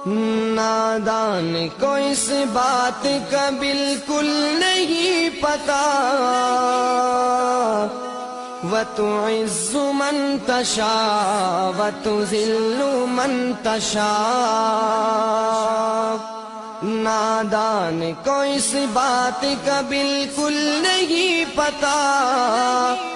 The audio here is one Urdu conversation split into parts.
نادان کو اس بات کا بالکل نہیں پتا، وَتُعِزُّ مَن تَشَاءُ وَتُذِلُّ مَن تَشَاءُ۔ نادان کو اس بات کا بالکل نہیں پتا،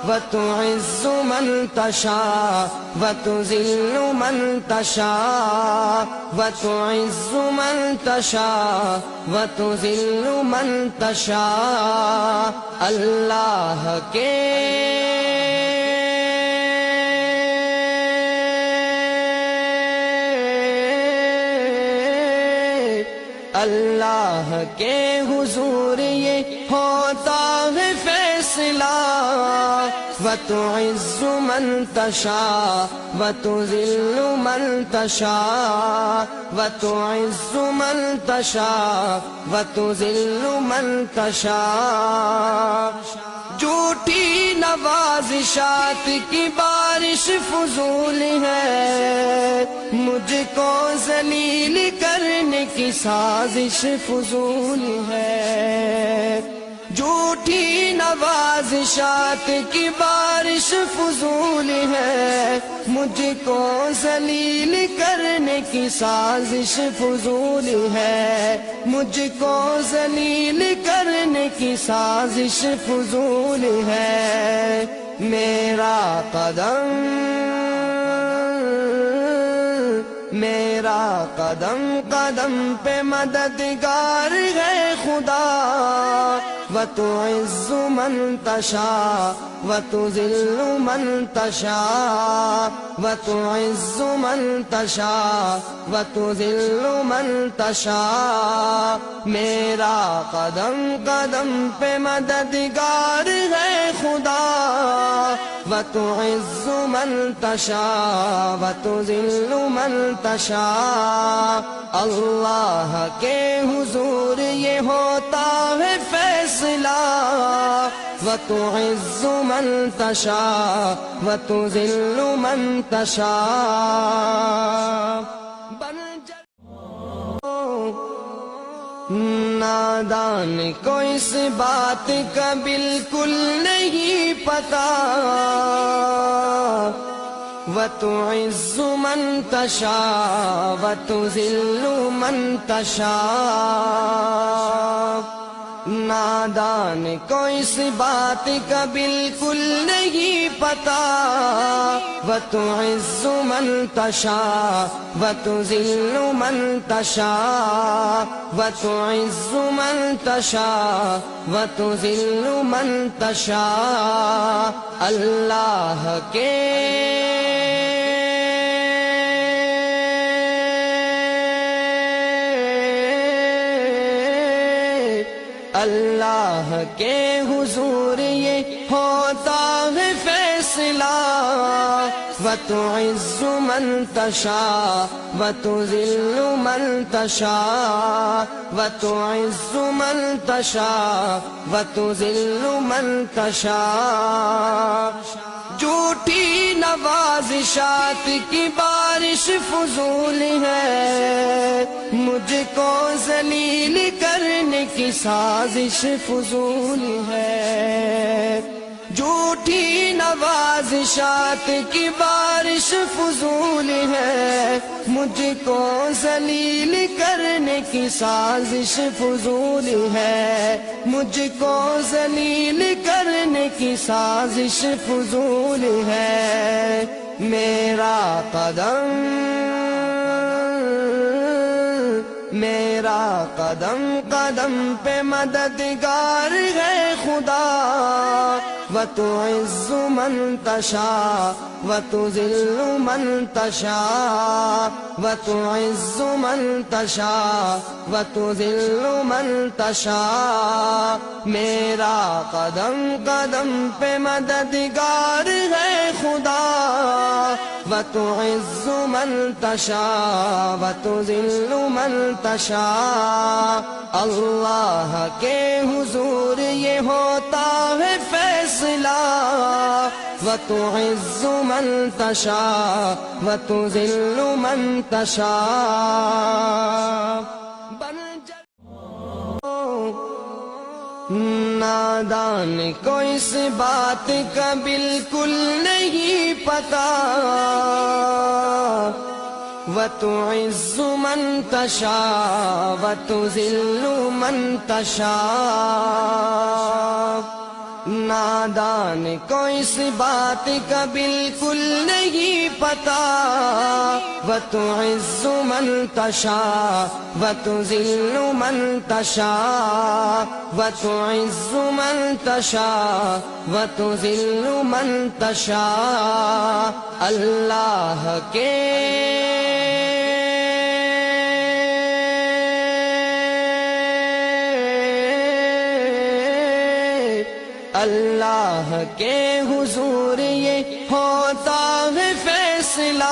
وَتُعِزُّ مَن تَشَاءُ وَتُذِلُّ مَن تَشَاءُ، وَتُعِزُّ مَن تَشَاءُ وَتُذِلُّ مَن تَشَاءُ۔ اللہ کے اللہ کے حضور یہ ہوتا ہے فیصلہ، وَتُعِزُّ مَن تَشَاءُ وَتُذِلُّ مَن تَشَاءُ، وَتُعِزُّ مَن تَشَاءُ وَتُذِلُّ مَن تَشَاءُ۔ جھوٹی نوازشات کی بارش فضول ہے، مجھ کو ذلیل کرنے کی سازش فضول ہے۔ جھوٹی نوازشات کی بارش فضول ہے، مجھ کو ذلیل کرنے کی سازش فضول ہے، مجھ کو ذلیل کرنے کی سازش فضول ہے۔ میرا قدم قدم پہ مددگار ہے خدا، وَتُعِزُّ مَن تَشَاءُ وَتُذِلُّ مَن تَشَاءُ، وَتُعِزُّ مَن تَشَاءُ وَتُذِلُّ مَن تَشَاءُ۔ میرا قدم قدم پہ مددگار ہے خدا، وَتُعِزُّ مَن تَشَاءُ وَتُذِلُّ مَن تَشَاءُ۔ اللہ کے حضور یہ ہوتا ہے فیصلہ، وَتُعِزُّ مَن تَشَاءُ وَتُذِلُّ مَن تَشَاءُ۔ نادان کو اس بات کا بالکل نہیں پتا، وَتُعِزُّ مَن تَشَاءُ وَتُذِلُّ مَن تَشَاءُ۔ نادان کو اس بات کا بالکل نہیں پتا، وَتُعِزُّ مَن تَشَاءُ وَتُذِلُّ مَن تَشَاءُ، وَتُعِزُّ مَن تَشَاءُ وَتُذِلُّ مَن تَشَاءُ۔ اللہ کے اللہ کے حضور یہ ہوتا ہے فیصلہ، وَتُعِزُّ مَن تَشَاءُ وَتُذِلُّ مَن تَشَاءُ، وَتُعِزُّ مَن تَشَاءُ وَتُذِلُّ مَن تَشَاءُ۔ جھوٹی نوازشات کی بارش فضول ہے، مجھ کو ذلیل کرنے کی سازش فضول ہے۔ جھوٹی نوازشات کی بارش فضول ہے، مجھ کو ذلیل کرنے کی سازش فضول ہے، مجھ کو ذلیل کرنے کی سازش فضول ہے۔ میرا قدم قدم پہ مددگار ہے خدا، وَتُعِزُّ مَن تَشَاءُ وَتُذِلُّ مَن تَشَاءُ، وَتُعِزُّ مَن تَشَاءُ وَتُذِلُّ مَن تَشَاءُ۔ میرا قدم قدم پہ مددگار ہے خدا، وتعز من تشاء وتذل من تشاء اللہ کے حضور یہ ہوتا ہے فیصلہ وتعز من تشاء وتذل من تشاء نادان کو اس بات کا بالکل نہیں پتا وتعز من تشاء وتذل من تشاء نادان کو اس بات کا بالکل نہیں پتا وتعز من تشاء وتذل من تشاء وتعز من تشاء وتذل من تشاء اللہ کے اللہ کے حضور یہ ہوتا ہے فیصلہ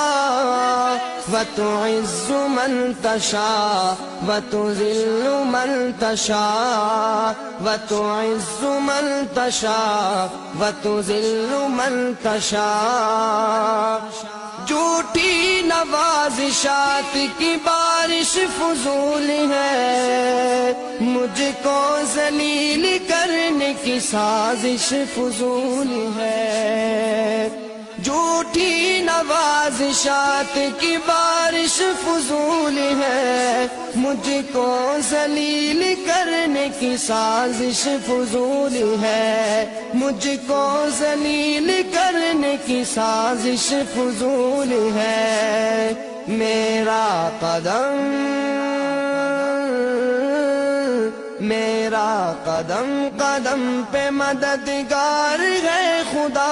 وتعز من تشاء وتذل من تشاء وتعز من تشاء وتذل من تشاء جھوٹی نوازشات کی بارش فضول ہے مجھ کو ذلیل کرنے کی سازش فضول ہے جھوٹی نوازشات کی بارش فضول ہے مجھ کو ذلیل کرنے کی سازش فضول ہے مجھ کو ذلیل کرنے کی سازش فضول ہے میرا قدم قدم پہ مددگار ہے خدا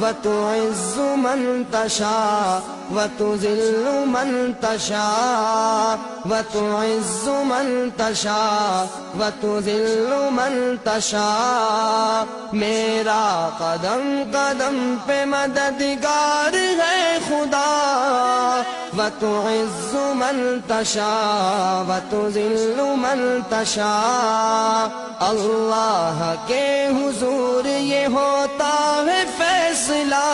وتعز من تشاء وتذل من تشاء وتعز من تشاء وتذل من تشاء میرا قدم قدم پہ مددگار ہے خدا وتعز من تشاء وتذل من تشاء اللہ کے حضور یہ ہوتا ہے فیصلہ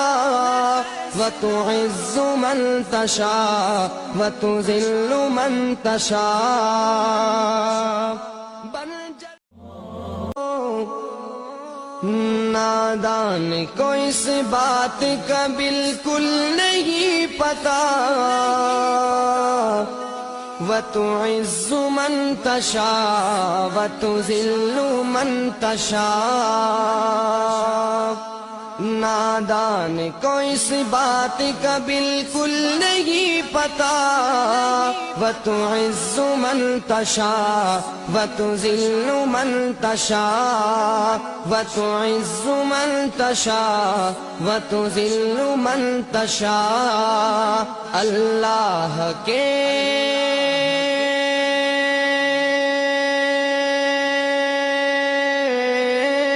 وتعز من تشاء وتذل من تشاء نادان کو اس بات کا بالکل نہیں پتا وتعز من تشاء وتذل من تشاء نادان کو اس بات کا بالکل نہیں پتا وتعز من تشاء وتذل من تشاء وتعز من تشاء وتذل من تشاء اللہ کے